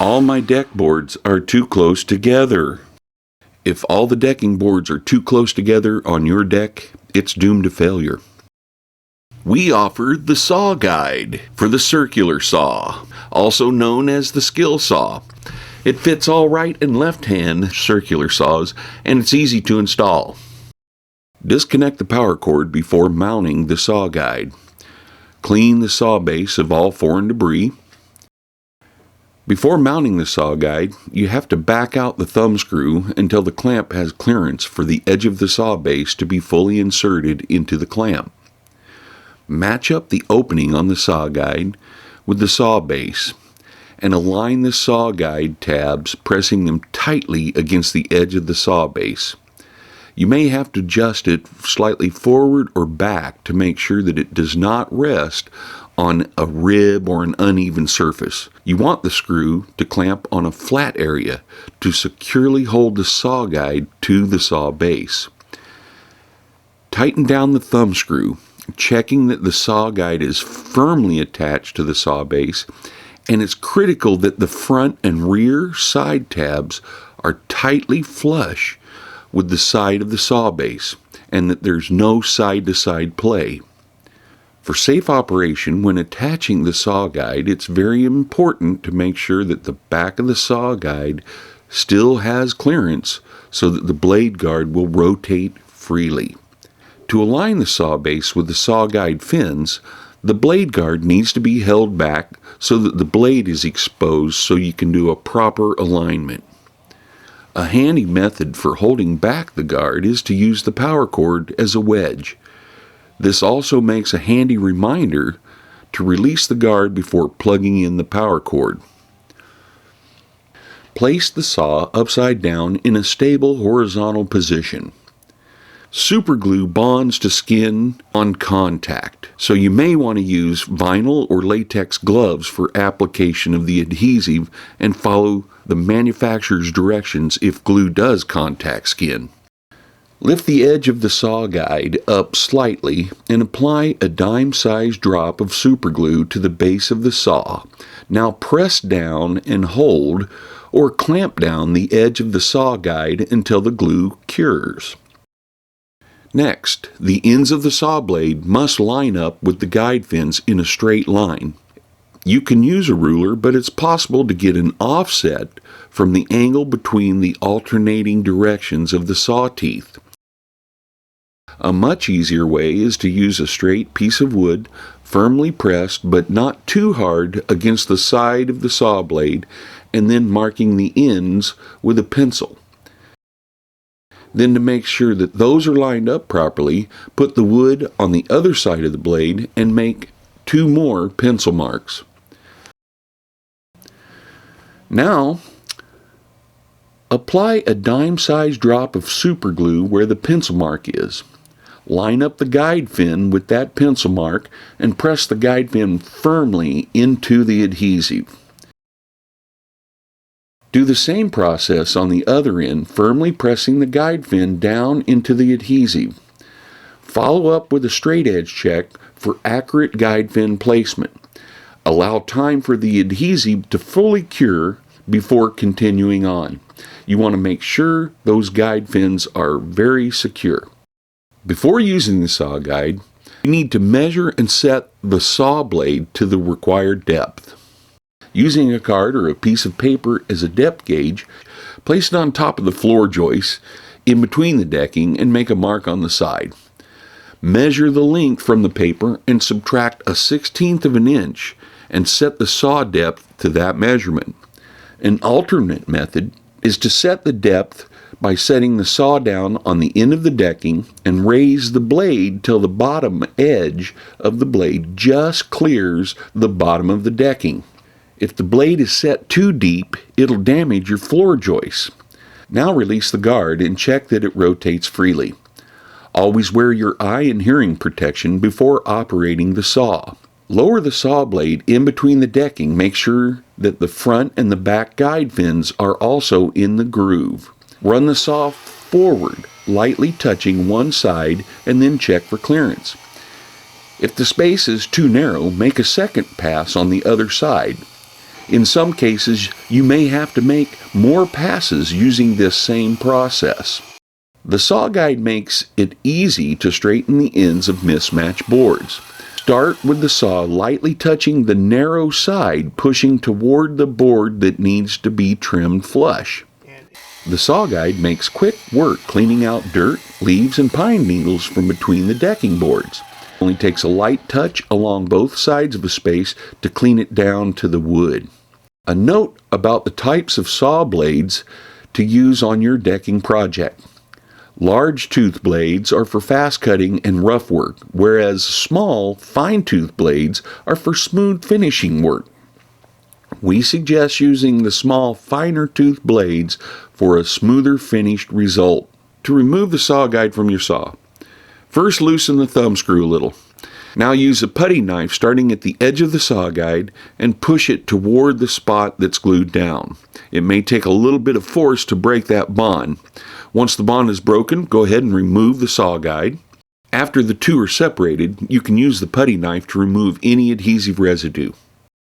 All my deck boards are too close together. If all the decking boards are too close together on your deck, it's doomed to failure. We offer the saw guide for the circular saw, also known as the skill saw. It fits all right and left-hand circular saws, and it's easy to install. Disconnect the power cord before mounting the saw guide. Clean the saw base of all foreign debris. Before mounting the saw guide, you have to back out the thumb screw until the clamp has clearance for the edge of the saw base to be fully inserted into the clamp. Match up the opening on the saw guide with the saw base and align the saw guide tabs, pressing them tightly against the edge of the saw base. You may have to adjust it slightly forward or back to make sure that it does not rest on a rib or an uneven surface. You want the screw to clamp on a flat area to securely hold the saw guide to the saw base. Tighten down the thumb screw, checking that the saw guide is firmly attached to the saw base, and it's critical that the front and rear side tabs are tightly flush with the side of the saw base, and that there's no side-to-side play. For safe operation, when attaching the saw guide, it's very important to make sure that the back of the saw guide still has clearance so that the blade guard will rotate freely. To align the saw base with the saw guide fins, the blade guard needs to be held back so that the blade is exposed so you can do a proper alignment. A handy method for holding back the guard is to use the power cord as a wedge. This also makes a handy reminder to release the guard before plugging in the power cord. Place the saw upside down in a stable horizontal position. Superglue bonds to skin on contact, so you may want to use vinyl or latex gloves for application of the adhesive and follow the manufacturer's directions if glue does contact skin. Lift the edge of the saw guide up slightly and apply a dime-sized drop of superglue to the base of the saw. Now press down and hold or clamp down the edge of the saw guide until the glue cures. Next, the ends of the saw blade must line up with the guide fins in a straight line. You can use a ruler, but it's possible to get an offset from the angle between the alternating directions of the saw teeth. A much easier way is to use a straight piece of wood, firmly pressed but not too hard against the side of the saw blade, and then marking the ends with a pencil. Then, to make sure that those are lined up properly, put the wood on the other side of the blade and make 2 more pencil marks. Now, apply a dime-sized drop of superglue where the pencil mark is. Line up the guide fin with that pencil mark and press the guide fin firmly into the adhesive. Do the same process on the other end, firmly pressing the guide fin down into the adhesive. Follow up with a straight edge check for accurate guide fin placement. Allow time for the adhesive to fully cure before continuing on. You want to make sure those guide fins are very secure. Before using the saw guide, you need to measure and set the saw blade to the required depth. Using a card or a piece of paper as a depth gauge, place it on top of the floor joist in between the decking and make a mark on the side. Measure the length from the paper and subtract a 1/16 of an inch and set the saw depth to that measurement. An alternate method is to set the depth by setting the saw down on the end of the decking and raise the blade till the bottom edge of the blade just clears the bottom of the decking. If the blade is set too deep, it'll damage your floor joists. Now release the guard and check that it rotates freely. Always wear your eye and hearing protection before operating the saw. Lower the saw blade in between the decking. Make sure that the front and the back guide fins are also in the groove. Run the saw forward, lightly touching one side, and then check for clearance. If the space is too narrow, make a second pass on the other side. In some cases, you may have to make more passes using this same process. The saw guide makes it easy to straighten the ends of mismatched boards. Start with the saw lightly touching the narrow side, pushing toward the board that needs to be trimmed flush. The saw guide makes quick work cleaning out dirt, leaves, and pine needles from between the decking boards. It only takes a light touch along both sides of a space to clean it down to the wood. A note about the types of saw blades to use on your decking project. Large tooth blades are for fast cutting and rough work, whereas small, fine tooth blades are for smooth finishing work. We suggest using the small, finer tooth blades for a smoother finished result. To remove the saw guide from your saw, first loosen the thumb screw a little. Now use a putty knife starting at the edge of the saw guide and push it toward the spot that's glued down. It may take a little bit of force to break that bond. Once the bond is broken, go ahead and remove the saw guide. After the two are separated, you can use the putty knife to remove any adhesive residue.